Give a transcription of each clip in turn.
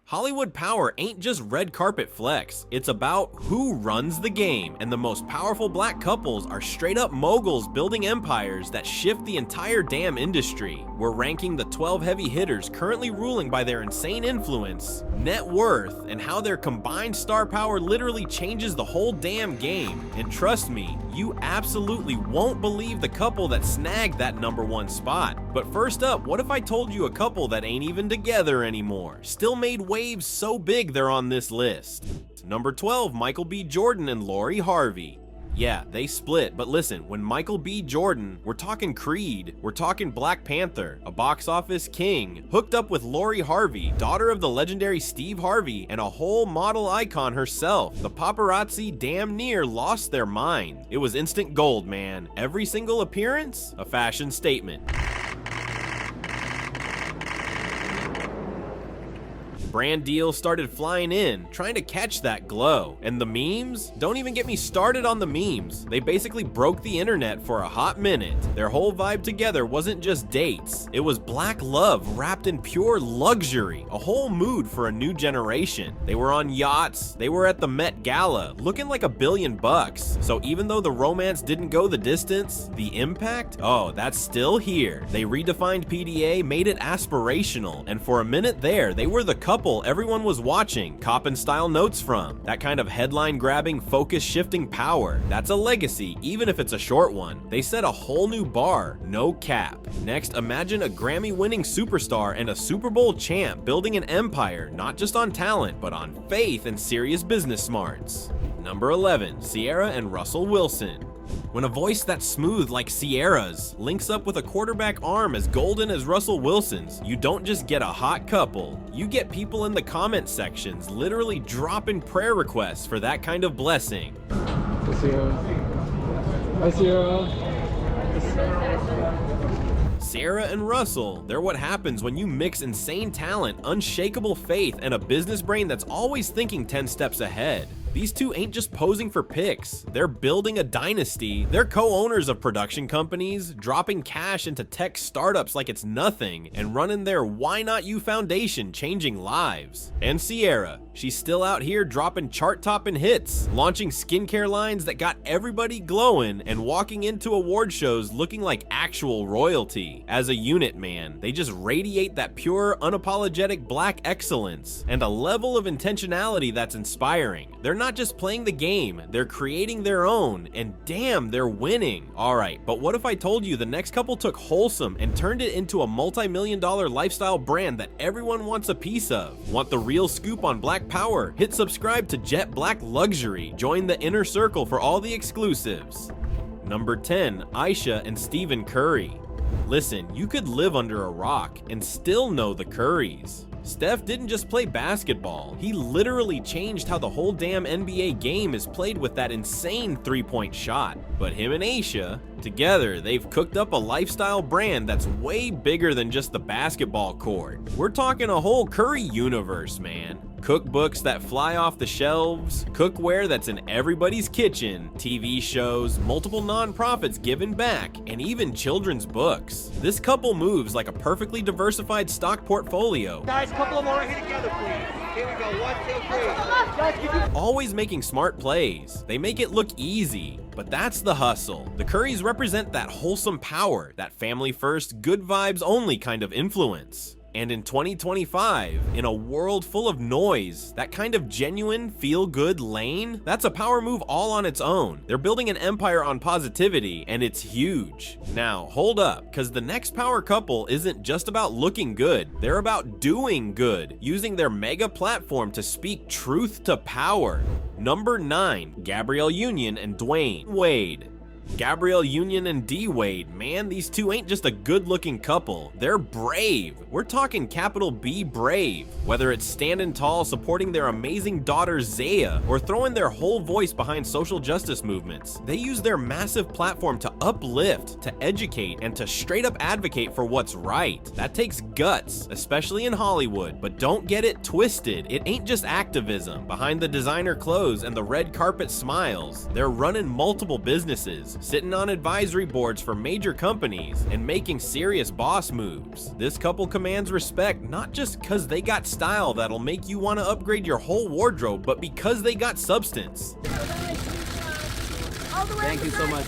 Hollywood power ain't just red carpet flex, it's about who runs the game, and the most powerful black couples are straight up moguls building empires that shift the entire damn industry. We're ranking the 12 heavy hitters currently ruling by their insane influence, net worth, and how their combined star power literally changes the whole damn game. And trust me, you absolutely won't believe the couple that snagged that #1 spot. But first up, what if I told you a couple that ain't even together anymore, still made waves so big they're on this list? Number 12, Michael B. Jordan and Lori Harvey. Yeah, they split, but listen, when Michael B. Jordan, we're talking Creed, we're talking Black Panther, a box office king, hooked up with Lori Harvey, daughter of the legendary Steve Harvey, and a whole model icon herself, the paparazzi damn near lost their mind. It was instant gold, man. Every single appearance, a fashion statement. Brand deals started flying in, trying to catch that glow. And the memes? Don't even get me started on the memes. They basically broke the internet for a hot minute. Their whole vibe together wasn't just dates. It was black love wrapped in pure luxury, a whole mood for a new generation. They were on yachts, they were at the Met Gala, looking like $1 billion. So even though the romance didn't go the distance, the impact? Oh, that's still here. They redefined PDA, made it aspirational, and for a minute there, they were the couple everyone was watching, copping style notes from. That kind of headline-grabbing, focus-shifting power. That's a legacy, even if it's a short one. They set a whole new bar, no cap. Next, imagine a Grammy-winning superstar and a Super Bowl champ building an empire, not just on talent, but on faith and serious business smarts. Number 11, Ciara and Russell Wilson. When a voice that's smooth like Ciara's links up with a quarterback arm as golden as Russell Wilson's, you don't just get a hot couple, you get people in the comment sections literally dropping prayer requests for that kind of blessing. Hi, Ciara. Hi, Ciara. Ciara and Russell, they're what happens when you mix insane talent, unshakable faith, and a business brain that's always thinking 10 steps ahead. These two ain't just posing for pics, they're building a dynasty. They're co-owners of production companies, dropping cash into tech startups like it's nothing, and running their Why Not You Foundation, changing lives. And Ciara, she's still out here dropping chart-topping hits, launching skincare lines that got everybody glowing, and walking into award shows looking like actual royalty. As a unit, man, they just radiate that pure, unapologetic black excellence, and a level of intentionality that's inspiring. They're not just playing the game, they're creating their own, and damn, they're winning. Alright, but what if I told you the next couple took wholesome and turned it into a multi-million-dollar lifestyle brand that everyone wants a piece of? Want the real scoop on black power? Hit subscribe to Jet Black Luxury. Join the inner circle for all the exclusives. Number 10, Aisha and Stephen Curry. Listen, you could live under a rock and still know the Curries. Steph didn't just play basketball, he literally changed how the whole damn NBA game is played with that insane three-point shot. But him and Aisha, together, they've cooked up a lifestyle brand that's way bigger than just the basketball court. We're talking a whole Curry universe, man. Cookbooks that fly off the shelves, cookware that's in everybody's kitchen, TV shows, multiple nonprofits giving back, and even children's books. This couple moves like a perfectly diversified stock portfolio. Guys, couple more here together, please. Here we go, 1, 2, 3. Always making smart plays. They make it look easy, but that's the hustle. The Curries represent that wholesome power, that family first, good vibes only kind of influence. And in 2025, in a world full of noise, that kind of genuine, feel-good lane, that's a power move all on its own. They're building an empire on positivity, and it's huge. Now, hold up, because the next power couple isn't just about looking good, they're about doing good, using their mega platform to speak truth to power. Number 9, Gabrielle Union and Dwayne Wade. Gabrielle Union and D Wade, man, these two ain't just a good-looking couple, they're brave. We're talking capital B brave. Whether it's standing tall supporting their amazing daughter Zaya, or throwing their whole voice behind social justice movements, they use their massive platform to uplift, to educate, and to straight up advocate for what's right. That takes guts, especially in Hollywood, but don't get it twisted, it ain't just activism. Behind the designer clothes and the red carpet smiles, they're running multiple businesses, years, sitting on advisory boards for major companies and making serious boss moves. This couple commands respect not just because they got style that'll make you want to upgrade your whole wardrobe, but because they got substance. Thank you so much.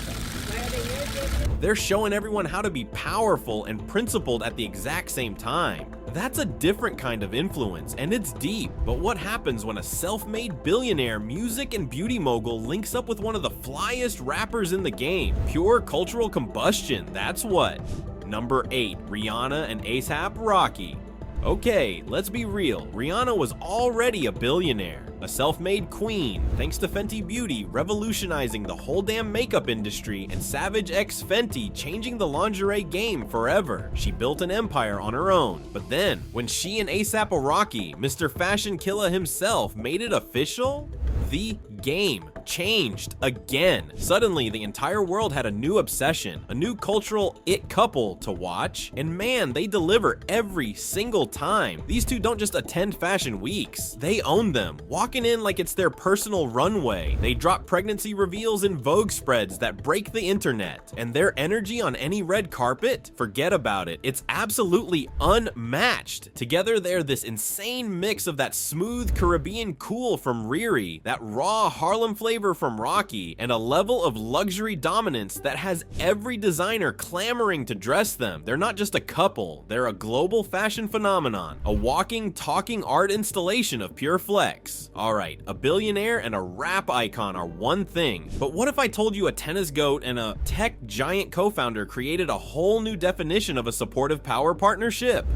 They're showing everyone how to be powerful and principled at the exact same time. That's a different kind of influence, and it's deep. But what happens when a self-made billionaire music and beauty mogul links up with one of the flyest rappers in the game? Pure cultural combustion, that's what. Number 8, Rihanna and A$AP Rocky. Okay, let's be real. Rihanna was already a billionaire, a self-made queen, thanks to Fenty Beauty revolutionizing the whole damn makeup industry and Savage X Fenty changing the lingerie game forever. She built an empire on her own. But then, when she and A$AP Rocky, Mr. Fashion Killer himself, made it official, the game changed again. Suddenly, the entire world had a new obsession, a new cultural it couple to watch, and man, they deliver every single time. These two don't just attend fashion weeks, they own them, walking in like it's their personal runway. They drop pregnancy reveals in Vogue spreads that break the internet, and their energy on any red carpet, forget about it. It's absolutely unmatched. Together, they're this insane mix of that smooth Caribbean cool from Riri, that raw Harlem flavor from Rocky, and a level of luxury dominance that has every designer clamoring to dress them. They're not just a couple, they're a global fashion phenomenon, a walking, talking art installation of pure flex. Alright, a billionaire and a rap icon are one thing, but what if I told you a tennis goat and a tech giant co-founder created a whole new definition of a supportive power partnership?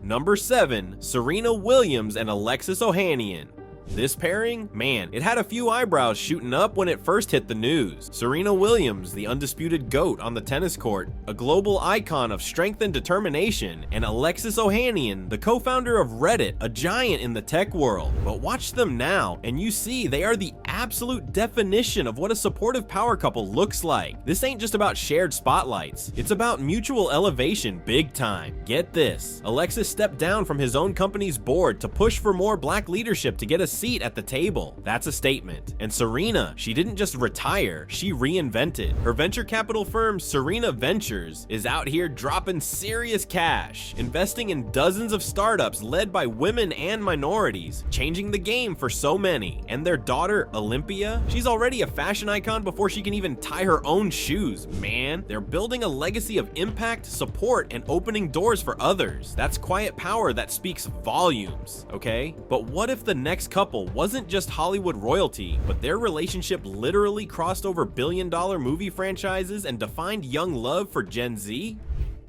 Number 7, Serena Williams and Alexis Ohanian. This pairing, man, it had a few eyebrows shooting up when it first hit the news. Serena Williams, the undisputed GOAT on the tennis court, a global icon of strength and determination, and Alexis Ohanian, the co-founder of Reddit, a giant in the tech world. But watch them now, and you see they are the absolute definition of what a supportive power couple looks like. This ain't just about shared spotlights, it's about mutual elevation big time. Get this, Alexis stepped down from his own company's board to push for more black leadership to get a seat at the table. That's a statement. And Serena, she didn't just retire, she reinvented. Her venture capital firm, Serena Ventures, is out here dropping serious cash, investing in dozens of startups led by women and minorities, changing the game for so many. And their daughter, Olympia, she's already a fashion icon before she can even tie her own shoes, man. They're building a legacy of impact, support, and opening doors for others. That's quiet power that speaks volumes, okay? But what if the next couple wasn't just Hollywood royalty, but their relationship literally crossed over billion-dollar movie franchises and defined young love for Gen Z?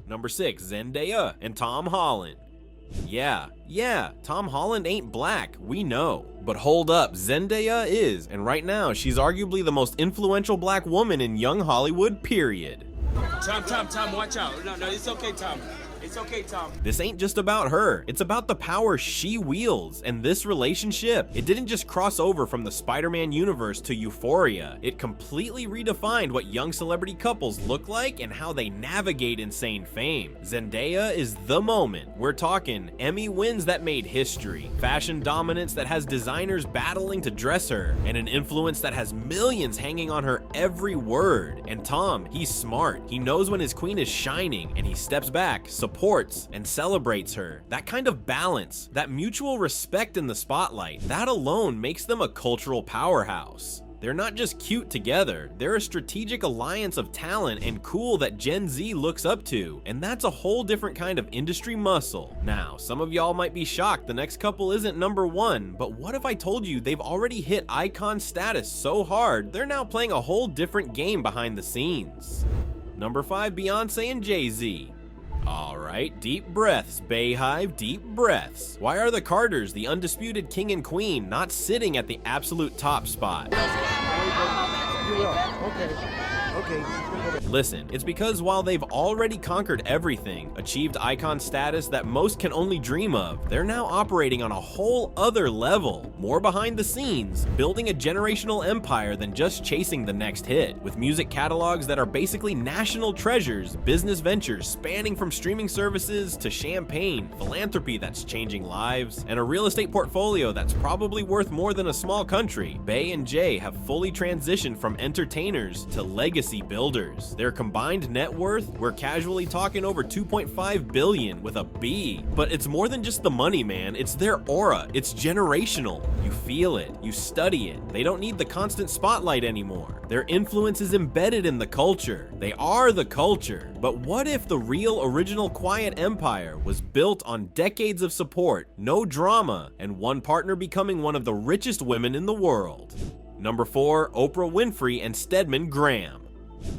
Number 6, Zendaya and Tom Holland. Yeah, Tom Holland ain't black, we know. But hold up, Zendaya is, and right now she's arguably the most influential black woman in young Hollywood, period. Tom, watch out. No, it's okay, Tom. It's okay, Tom. This ain't just about her, it's about the power she wields, and this relationship, it didn't just cross over from the Spider-Man universe to Euphoria, it completely redefined what young celebrity couples look like and how they navigate insane fame. Zendaya is the moment. We're talking Emmy wins that made history, fashion dominance that has designers battling to dress her, and an influence that has millions hanging on her every word. And Tom, he's smart, he knows when his queen is shining, and he steps back, supports, and celebrates her. That kind of balance, that mutual respect in the spotlight, that alone makes them a cultural powerhouse. They're not just cute together, they're a strategic alliance of talent and cool that Gen Z looks up to, and that's a whole different kind of industry muscle. Now, some of y'all might be shocked the next couple isn't number 1, but what if I told you they've already hit icon status so hard, they're now playing a whole different game behind the scenes? Number 5, Beyonce and Jay-Z. Alright, deep breaths, Bayhive, deep breaths. Why are the Carters, the undisputed king and queen, not sitting at the absolute top spot? Okay. Listen, it's because while they've already conquered everything, achieved icon status that most can only dream of, they're now operating on a whole other level, more behind the scenes, building a generational empire than just chasing the next hit, with music catalogs that are basically national treasures, business ventures spanning from streaming services to champagne, philanthropy that's changing lives, and a real estate portfolio that's probably worth more than a small country. Bey and Jay have fully transitioned from entertainers to legacy legacy builders. Their combined net worth, we're casually talking over $2.5 billion with a B. But it's more than just the money, man. It's their aura. It's generational. You feel it. You study it. They don't need the constant spotlight anymore. Their influence is embedded in the culture. They are the culture. But what if the real original quiet empire was built on decades of support, no drama, and one partner becoming one of the richest women in the world? Number 4, Oprah Winfrey and Stedman Graham.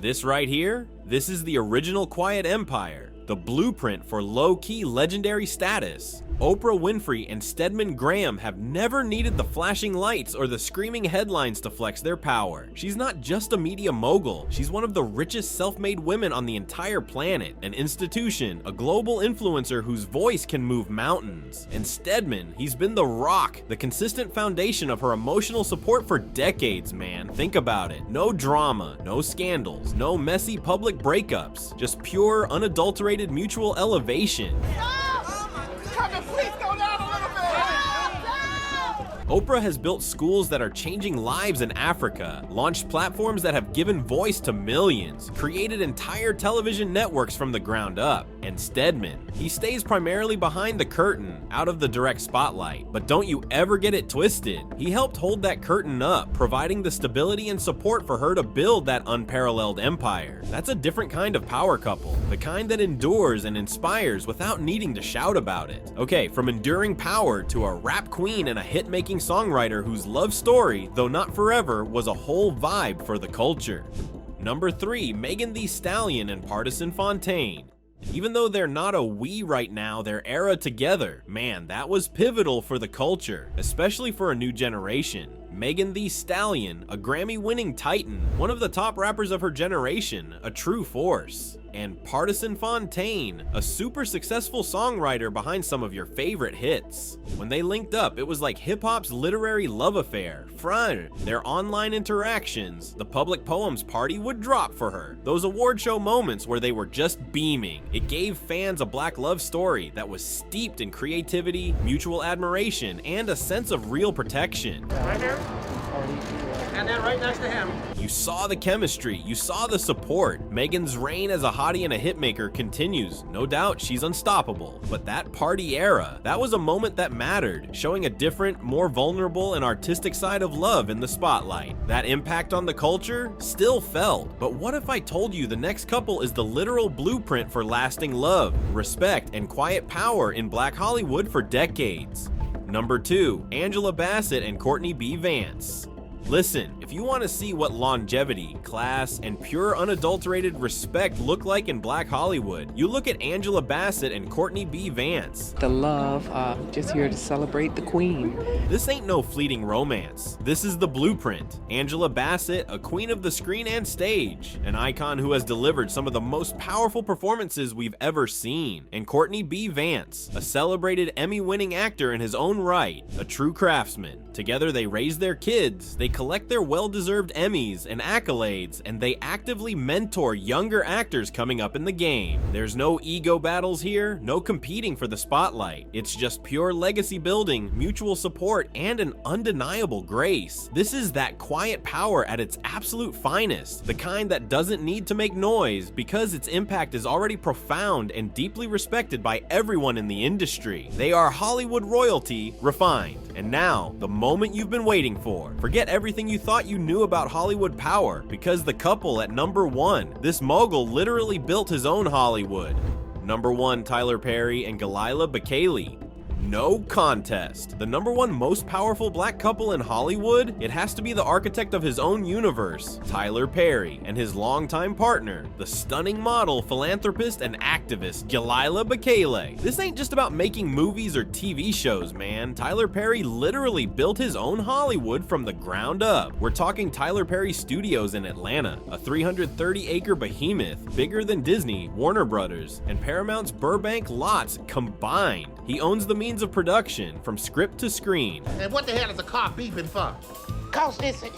This right here, this is the original quiet empire, the blueprint for low-key legendary status. Oprah Winfrey and Stedman Graham have never needed the flashing lights or the screaming headlines to flex their power. She's not just a media mogul, she's one of the richest self-made women on the entire planet, an institution, a global influencer whose voice can move mountains. And Stedman, he's been the rock, the consistent foundation of her emotional support for decades, man. Think about it. No drama, no scandals, no messy public breakups, just pure, unadulterated mutual elevation. Oprah has built schools that are changing lives in Africa, launched platforms that have given voice to millions, created entire television networks from the ground up. And Stedman, he stays primarily behind the curtain, out of the direct spotlight. But don't you ever get it twisted. He helped hold that curtain up, providing the stability and support for her to build that unparalleled empire. That's a different kind of power couple, the kind that endures and inspires without needing to shout about it. Okay, from enduring power to a rap queen and a hit-making songwriter whose love story, though not forever, was a whole vibe for the culture. Number 3, Megan Thee Stallion and Basset-Fontaine. Even though they're not a we right now, their era together, man, that was pivotal for the culture, especially for a new generation. Megan Thee Stallion, a Grammy-winning titan, one of the top rappers of her generation, a true force. And Basset-Fontaine, a super successful songwriter behind some of your favorite hits. When they linked up, it was like hip-hop's literary love affair. Their online interactions, the public poems party would drop for her. Those award show moments where they were just beaming. It gave fans a black love story that was steeped in creativity, mutual admiration, and a sense of real protection. Right here. And then right next to him. You saw the chemistry, you saw the support. Megan's reign as a hottie and a hitmaker continues. No doubt she's unstoppable. But that party era, that was a moment that mattered, showing a different, more vulnerable and artistic side of love in the spotlight. That impact on the culture still felt. But what if I told you the next couple is the literal blueprint for lasting love, respect, and quiet power in Black Hollywood for decades? Number 2, Angela Bassett and Courtney B. Vance. Listen, if you want to see what longevity, class, and pure unadulterated respect look like in Black Hollywood, you look at Angela Bassett and Courtney B. Vance. The love, just here to celebrate the queen. This ain't no fleeting romance. This is the blueprint. Angela Bassett, a queen of the screen and stage, an icon who has delivered some of the most powerful performances we've ever seen. And Courtney B. Vance, a celebrated Emmy-winning actor in his own right, a true craftsman. Together they raise their kids, they collect their well-deserved Emmys and accolades, and they actively mentor younger actors coming up in the game. There's no ego battles here, no competing for the spotlight. It's just pure legacy building, mutual support, and an undeniable grace. This is that quiet power at its absolute finest, the kind that doesn't need to make noise because its impact is already profound and deeply respected by everyone in the industry. They are Hollywood royalty refined. And now, the moment you've been waiting for. Forget everything you thought you knew about Hollywood power, because the couple at number 1, this mogul literally built his own Hollywood. Number 1, Tyler Perry and Bekele. No contest. The number 1 most powerful black couple in Hollywood? It has to be the architect of his own universe, Tyler Perry, and his longtime partner, the stunning model, philanthropist, and activist, Bekele. This ain't just about making movies or TV shows, man. Tyler Perry literally built his own Hollywood from the ground up. We're talking Tyler Perry Studios in Atlanta, a 330-acre behemoth, bigger than Disney, Warner Brothers, and Paramount's Burbank lots combined. He owns the means of production, from script to screen. And what the hell is a car beeping for? Cause listen.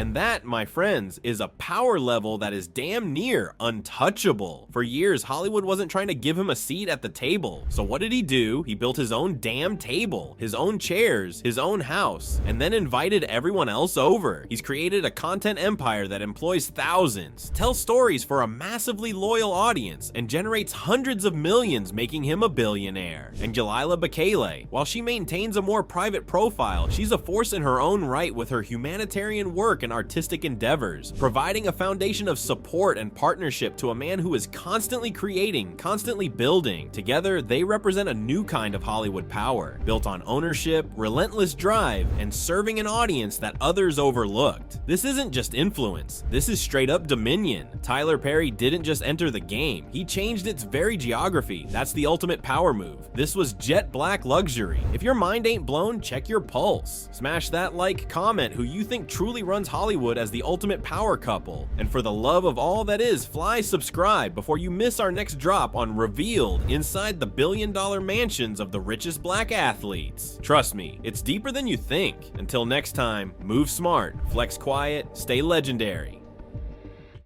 And that, my friends, is a power level that is damn near untouchable. For years, Hollywood wasn't trying to give him a seat at the table. So what did he do? He built his own damn table, his own chairs, his own house, and then invited everyone else over. He's created a content empire that employs thousands, tells stories for a massively loyal audience, and generates hundreds of millions, making him a billionaire. And Bekele, while she maintains a more private profile, she's a force in her own right with her humanitarian work and artistic endeavors, providing a foundation of support and partnership to a man who is constantly creating, constantly building. Together, they represent a new kind of Hollywood power, built on ownership, relentless drive, and serving an audience that others overlooked. This isn't just influence, this is straight up dominion. Tyler Perry didn't just enter the game, he changed its very geography. That's the ultimate power move. This was jet black luxury. If your mind ain't blown, check your pulse. Smash that like, comment who you think truly runs Hollywood as the ultimate power couple. And for the love of all that is, fly subscribe before you miss our next drop on Revealed inside the billion-dollar mansions of the richest black athletes. Trust me, it's deeper than you think. Until next time, move smart, flex quiet, stay legendary.